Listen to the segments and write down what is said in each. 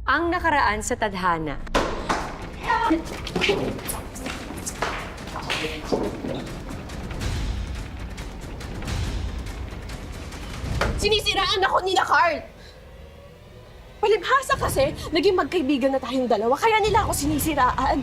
Ang nakaraan sa tadhana. Sinisiraan ako ni Carl! Palibhasa kasi, naging magkaibigan na tayong dalawa, kaya nila ako sinisiraan.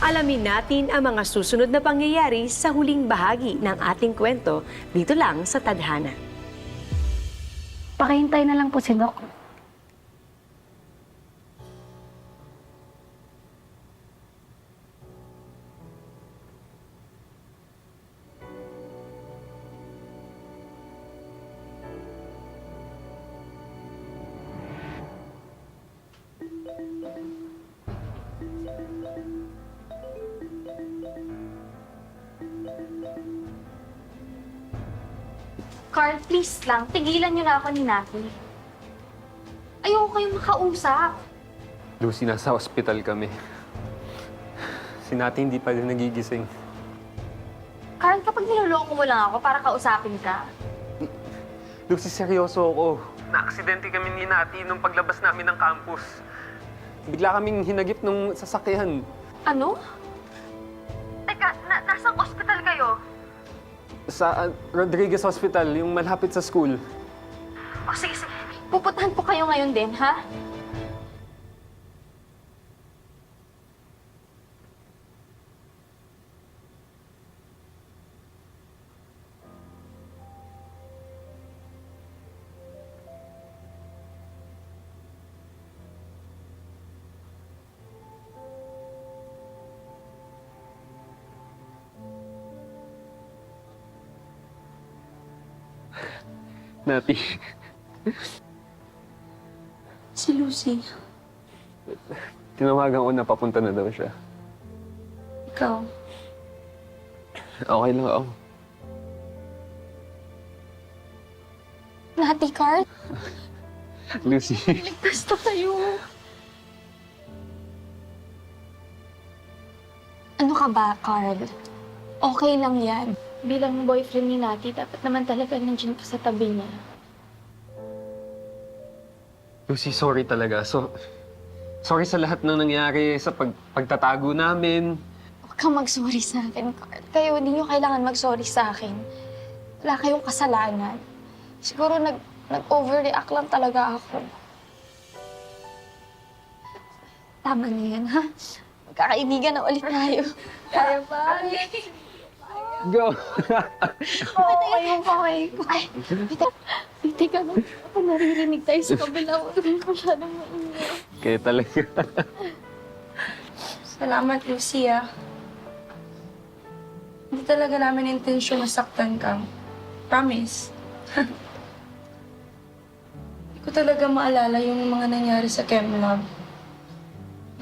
Alamin natin ang mga susunod na pangyayari sa huling bahagi ng ating kwento dito lang sa Tadhana. Pakihintay na lang po si Doc. Carl, please lang, tigilan niyo na ako ni Naki. Ayoko kayong makausap. Lucy, nasa ospital kami. Si Nati hindi pa rin nagigising. Carl, kapag niloloko mo lang ako para kausapin ka. Lucy, seryoso ako. Na-aksidente kami ni Nati nung paglabas namin ng campus. Bigla kaming hinagip nung sasakyan. Ano? Teka, nasang ospital kayo? Sa Rodriguez Hospital, yung malapit sa school. O sige, sige. Pupuntahan po kayo ngayon din, ha? Nati. Si Lucy. Tinawagan ko na papunta na daw siya. Ikaw. Okay lang ako. Nati, Carl. Lucy. Ligtas na tayo. Ano ka ba, Carl? Okay lang yan. Bilang boyfriend ni Nati, dapat naman talaga nandiyan ka sa tabi niya. Lucy, sorry talaga. Sorry sa lahat ng nangyari, sa pagtatago namin. Huwag kang mag-sorry sa akin, Carl. Kayo, hindi nyo kailangan mag-sorry sa akin. Wala kayong kasalanan. Siguro nag-overreact lang talaga ako. Tama na yan, ha? Magkakaibigan na ulit tayo. Kaya ba? Go! Oo, yung kamay ko. Ay, teka na. Ako naririnig tayo sa kabila. Huwag masyadong maingay. Kaya talaga. Salamat, Lucia. Hindi talaga namin intensyon masaktan ka. Promise. Hindi ko talaga maalala yung mga nangyari sa ChemLab.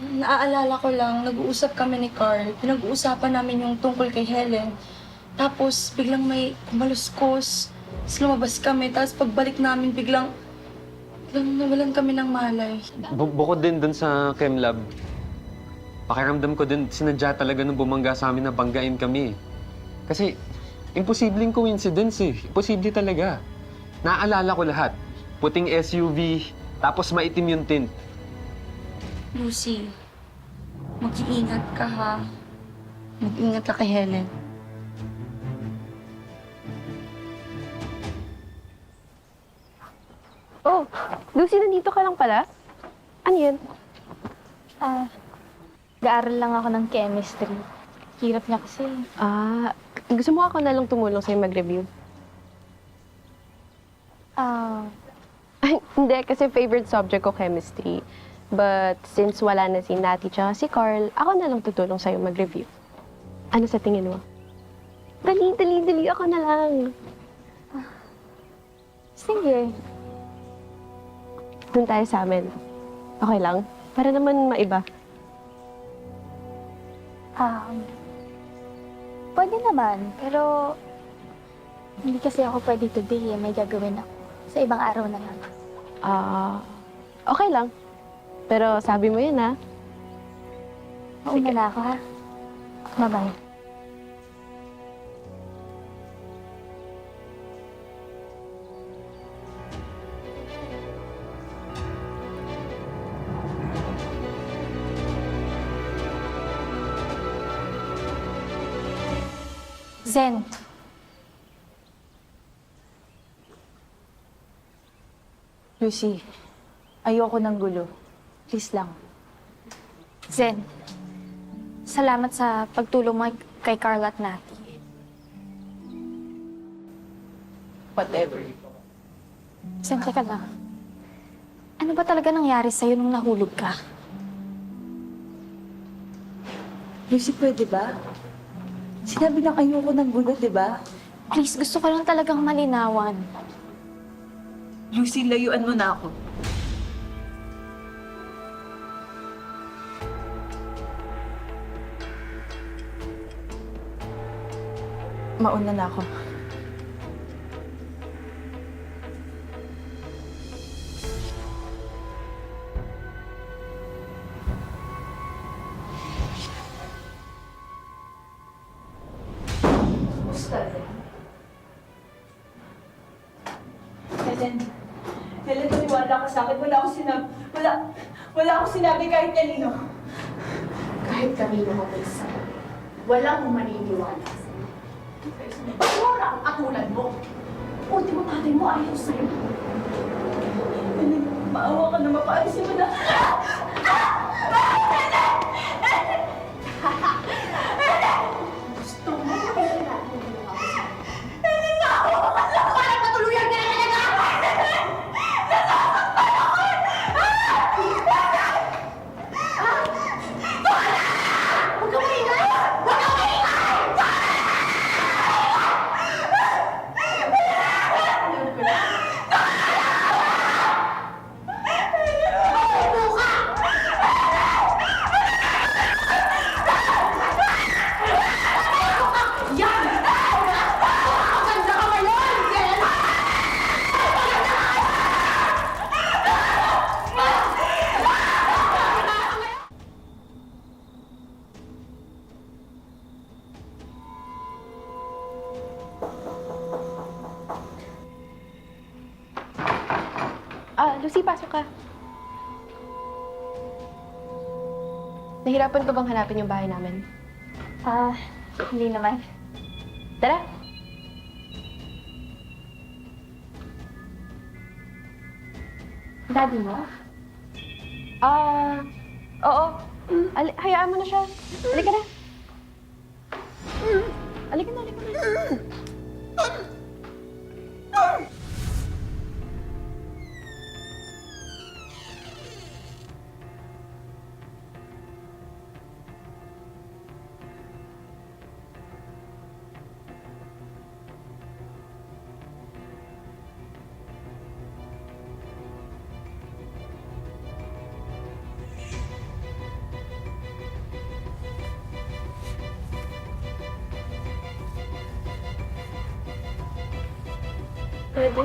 Naaalala ko lang, nag-uusap kami ni Carl. Pinag-uusapan namin yung tungkol kay Helen. Tapos, biglang may kumaluskos. Tapos lumabas kami. Tapos pagbalik namin, biglang nawalan kami ng malay. Bukod din dun sa ChemLab, pakiramdam ko din, sinadya talaga nung bumangga sa amin na banggain kami. Kasi, imposibleng coincidence eh. Imposible talaga. Naaalala ko lahat. Puting SUV, tapos maitim yung tint. Lucy, mag-iingat ka ha. Mag-ingat ka kay Helen. Oh, Lucy, nandito ka lang pala? Ano yan? Gaaral lang ako ng chemistry. Hirap niya kasi. Gusto mo ako na lang tumulong sa'yo mag-review? Ay, hindi, kasi favorite subject ko chemistry. But since wala na si Nati tsaka si Carl, ako na lang tutulong sa'yo mag-review. Ano sa tingin mo? Dali, ako na lang. Sige. Doon tayo sa amin. Okay lang? Para naman maiba. Pwede naman, pero hindi kasi ako pwede today eh. May gagawin ako. Sa ibang araw na lang. Okay lang. Pero sabi mo yun, ha? Mauna na ako, ha? Bye-bye. Zen, Lucy, ayoko ng gulo. Please lang. Zen. Salamat sa pagtulong mo kay Carla at Nati. Whatever. Zen, teka lang. Ano ba talaga nangyari sa'yo nung nahulog ka? Lucy, pwede ba? Sinabi na ayoko ng gulo, di ba? Please, gusto ko lang talagang malinawan. Lucy, layuan mo na ako. Mauna na ako. Helen, maniwala ka sa akin. Wala akong sinabi kahit kanino. Kahit kanino mo, Lisa, walang maniniwala sa'yo. Pagwara ang katulad mo. Ultimo tatay mo ayaw sa'yo. Helen, maawa ka na, mapaalisin mo na. Gusto mo na kailangan mo ginawa ko sa'yo. Parang matuluyan ka na talaga! Huwag kang maingay! Huwag kang maingay! Yan! Maganda ka ngayon, Jen! Lucy, pasok ka. Nahirapan ka bang hanapin yung bahay namin? Hindi naman. Tara. Daddy mo? Oo. Hayaan mo na siya. Halika na. Halika na. Pwede?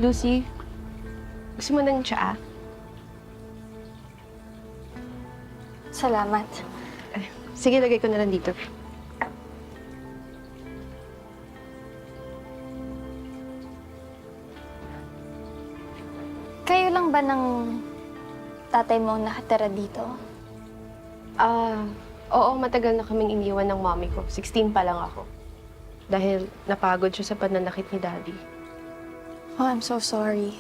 Lucy, gusto mo ng tsaa? Salamat. Sige, lagay ko na lang dito. Kayo lang ba ng tatay mo nakatira dito? Oo, matagal na kaming iniwan ng mommy ko. 16 pa lang ako. Dahil napagod siya sa pananakit ni Daddy. Oh, I'm so sorry.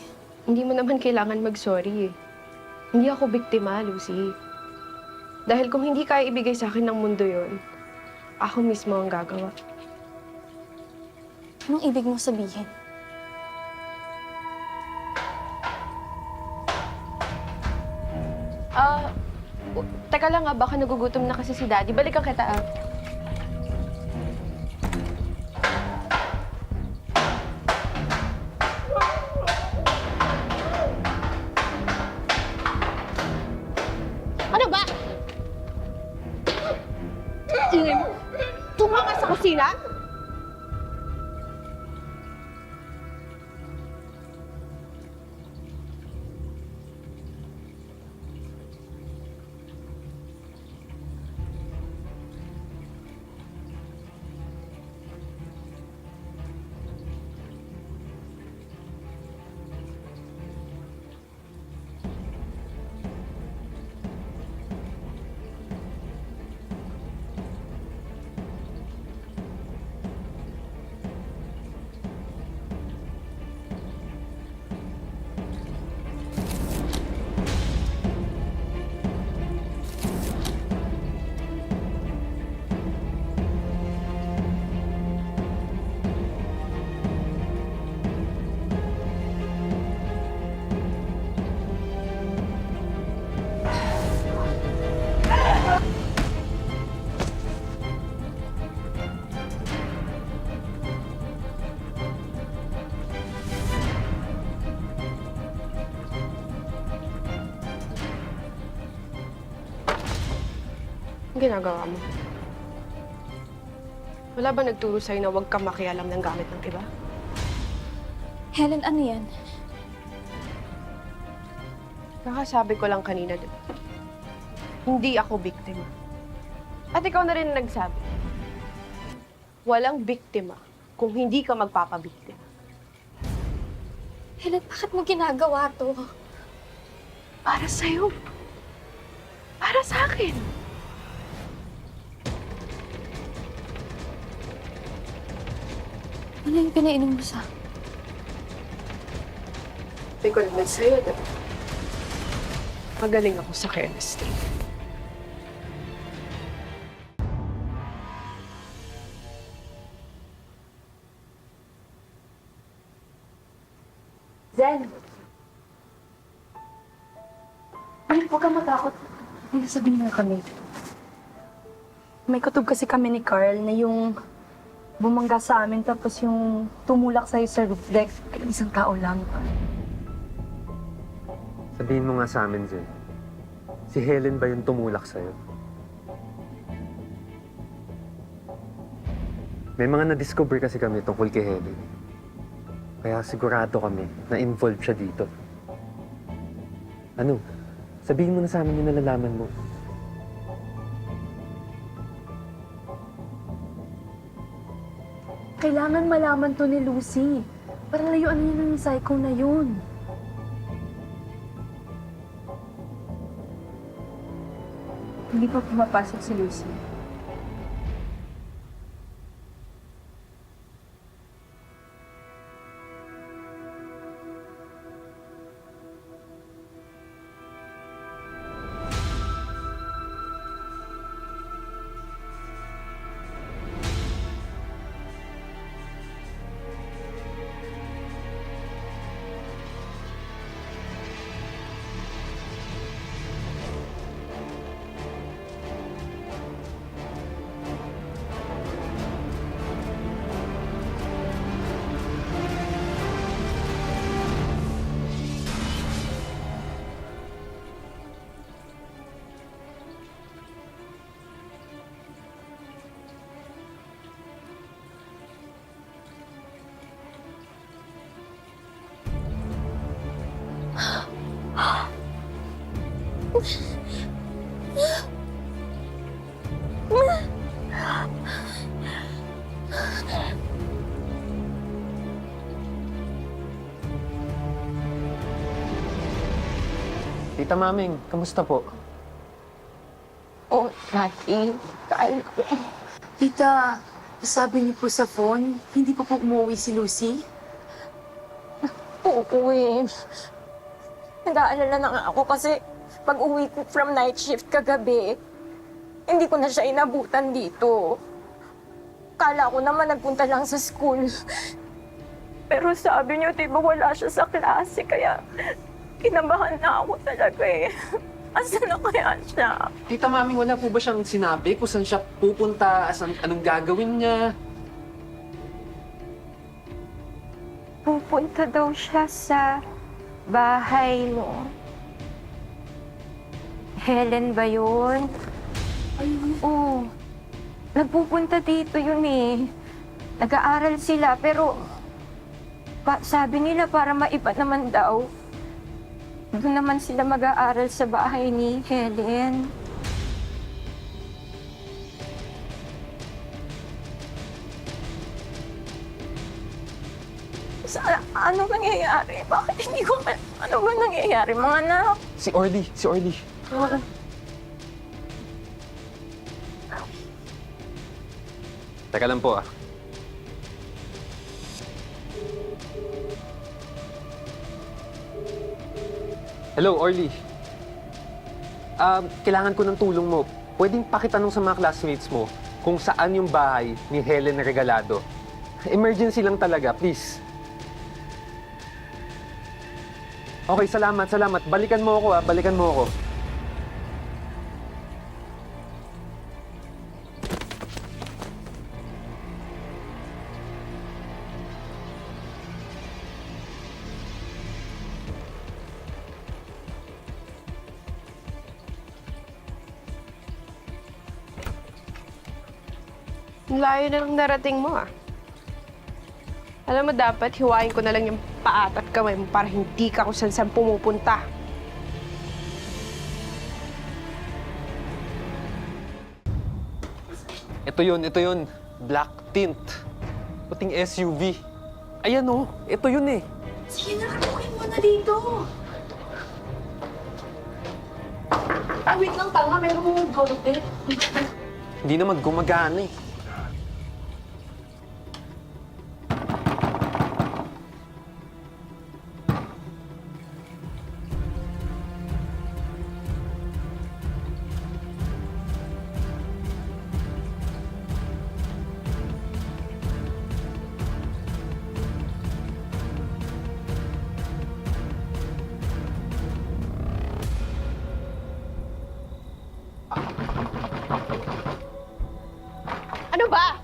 Hindi mo naman kailangan mag-sorry eh. Hindi ako biktima, Lucy. Dahil kung hindi kaya ibigay sa akin ng mundo yon, ako mismo ang gagawa. Anong ibig mo sabihin? Teka lang baka nagugutom na kasi si Daddy. Balikan kita Ano ba? Ingay mo? Tumakas sa kusina? Ang ginagawa mo? Wala ba nagturo sa'yo na huwag kang makialam ng gamit ng iba? Helen, ano yan? Kakasabi ko lang kanina, di ba? Hindi ako biktima. At ikaw na rin nagsabi. Walang biktima kung hindi ka magpapabiktima. Helen, bakit mo ginagawa to? Para sa'yo. Para sa akin. Ano yung pinainom mo sa... Sabi ko naman sa'yo, di ba? Magaling ako sa chemistry. Zen! Ay, huwag kang matakot. May sasabihin na kami. May kutob kasi kami ni Carl na yung bumangga sa amin tapos yung tumulak sa'yo sa roof deck. Isang tao lang. Sabihin mo nga sa amin, Zen. Si Helen ba yung tumulak sa'yo? May mga na-discover kasi kami tungkol kay Helen. Kaya sigurado kami na involved siya dito. Ano? Sabihin mo na sa amin yung nalalaman mo. Kailangan malaman to ni Lucy. Para layuan niya ng psycho na yun. Hindi pa pumapasok si Lucy. Tita Maming, kamusta po? Oh, Nati, kain ko. Tita, sabi niyo po sa phone, hindi pa po umuwi si Lucy? Oo eh. Nag-aalala na nga ako kasi pag uwi ko from night shift kagabi, hindi ko na siya inabutan dito. Kala ko naman nagpunta lang sa school. Pero sabi niyo, di ba wala siya sa klase, kaya kinabahan na ako talaga eh. Asan na kaya siya? Tita Maming, wala po ba siyang sinabi kung saan siya pupunta, anong gagawin niya? Pupunta daw siya sa bahay mo. Helen ba yun? Oo. Nagpupunta dito yun eh. Nag-aaral sila pero sabi nila para maiba naman daw. Doon naman sila mag-aaral sa bahay ni Helen. Ano nangyayari? Bakit hindi ko ano ba nangyayari, mga anak? Si Orly. Teka lang po ah. Hello, Orly. Kailangan ko ng tulong mo. Pwedeng pakitanong sa mga classmates mo kung saan yung bahay ni Helen Regalado. Emergency lang talaga, please. Okay, salamat. Balikan mo ako ah, balikan mo ako. Ang layo na ng narating mo, ah. Alam mo, dapat hiwain ko na lang yung paat at kamay mo para hindi ka kung saan pumupunta. Ito yun. Black tint. Puting SUV. Ayan oh, ito yun eh. Sige na, kabukin mo na dito. Wait lang, tanga. Meron mo yung gold eh. Hindi naman gumagana eh. Ano ba?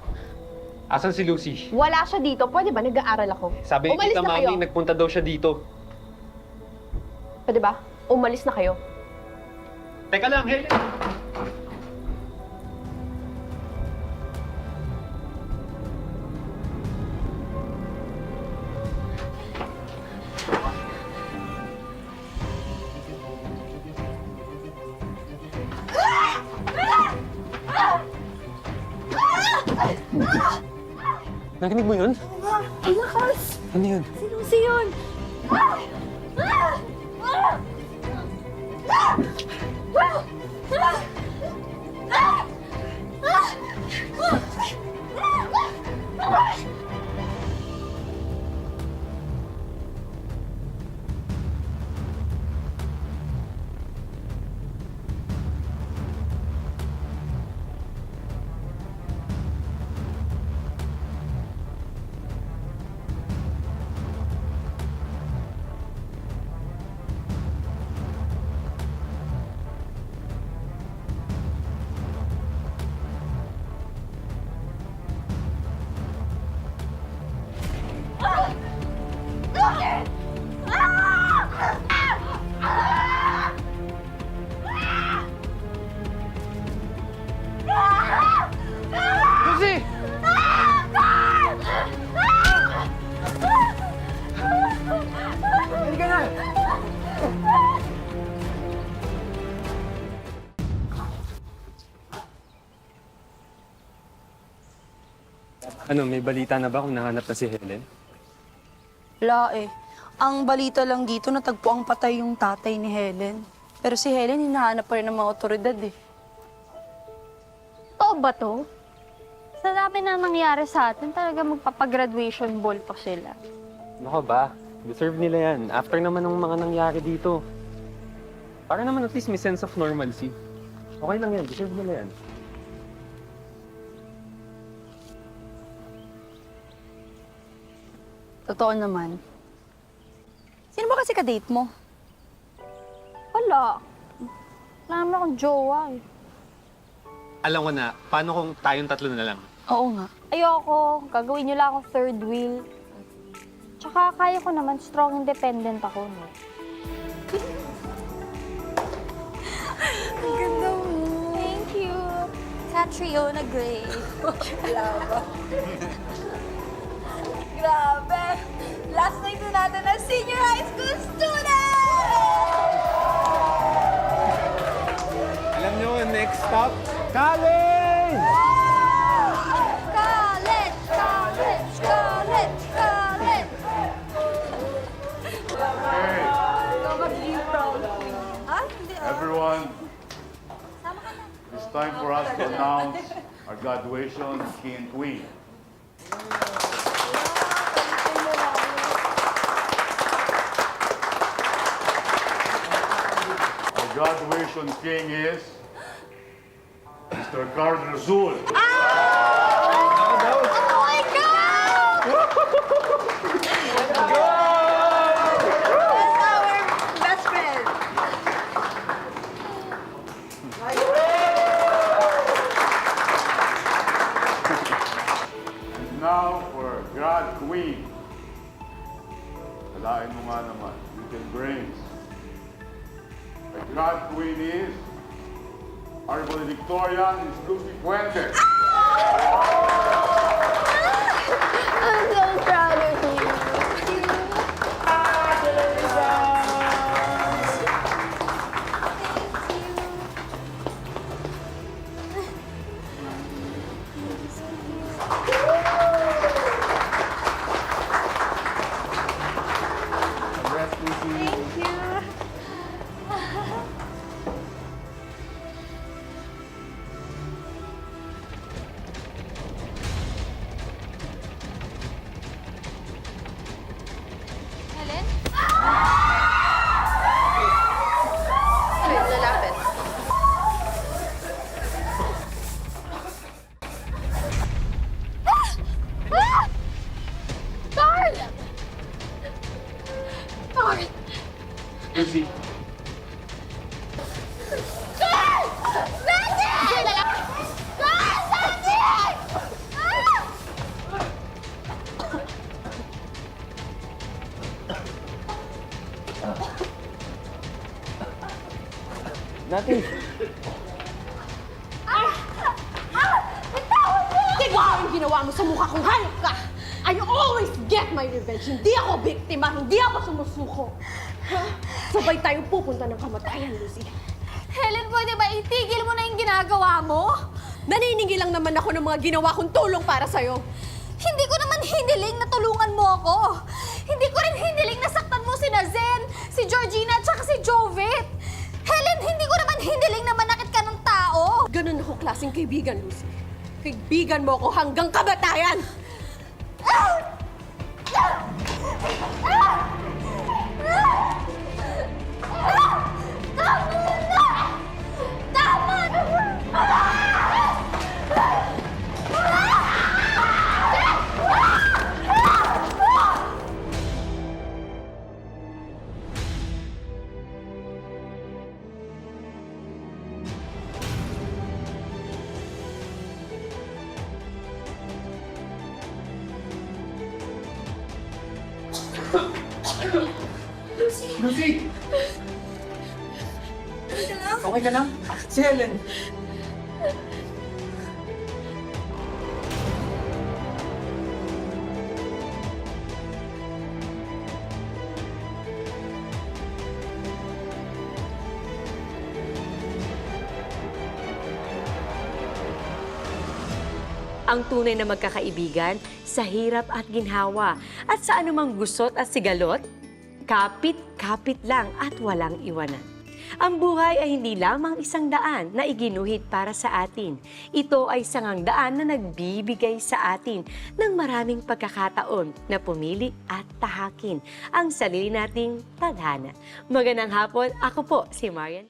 Asan si Lucy? Wala siya dito. Pwede ba? Nag-aaral ako. Sabi ni Umalis Tita na kayo. Mami, nagpunta daw siya dito. Pwede ba? Umalis na kayo. Teka lang, Helen! Narinig mo yun? Ang lakas! Ano yun? Si Lucy yun! Lucy! Halika na! Ano, may balita na ba kung nahanap na si Helen? Wala eh. Ang balita lang dito, natagpo ang patay yung tatay ni Helen. Pero si Helen, hinahanap pa rin ng mga otoridad eh. Totoo ba to? Sa dami na nangyari sa atin, talaga magpapagraduation ball pa sila. Nako ba? Deserve nila yan. After naman ng mga nangyari dito. Para naman at least may sense of normalcy. Okay lang yan. Deserve nila yan. Totoo naman. Sino ba kasi ka-date mo? Wala. Wala naman akong jowa eh. Alam ko na, paano kung tayong tatlo na lang? Oo nga. Ayoko. Gagawin niyo lang akong third wheel. Tsaka kaya ko naman, strong independent ako, no? Ang ganda mo. Thank you. Catriona Gray. Grabe! Last night na natin na senior high school student! Alam nyo, next stop, college! College! College! College! College! Everyone, it's time for us to announce our graduation king and queen. Our graduation king is Mr. Carl Razul. Oh my God! Best friend! And now for grad queen. Kalain mo nga naman, you can brains. The grad queen is our valedictorian is Lucy Fuentes. I'm so proud of you. Congrats, Lucy. Thank you. Helen? Ayun, lalapit. Carl! Carl! Lucy, Carl! Nancy! Carl! Nancy! natin. Tignan mo yung ginawa mo sa mukha kong hayop ka! I always get my revenge. Hindi ako biktima, hindi ako sumusuko. Ha? Sabay tayo pupunta ng kamatayan, Lucy. Helen, pwede ba itigil mo na yung ginagawa mo? Naniningil lang naman ako ng mga ginawa kong tulong para sa'yo. Hindi ko naman hiniling na tulungan mo ako. Hindi ko rin hiniling na saktan mo si Zen, si Georgina, at saka si Jovet. Helen, hindi ko naman hiniling na manakit ka ng tao. Ganun ako klaseng kaibigan, Lucy. Kaibigan mo ako hanggang kamatayan! Tama na! Lucy! Okay ka lang? Si Helen. Ang tunay na magkakaibigan sa hirap at ginhawa at sa anumang gusot at sigalot, kapit-kapit lang at walang iwanan. Ang buhay ay hindi lamang isang daan na iginuhit para sa atin. Ito ay sangang daan na nagbibigay sa atin ng maraming pagkakataon na pumili at tahakin ang sarili nating tadhana. Magandang hapon, ako po si Marian.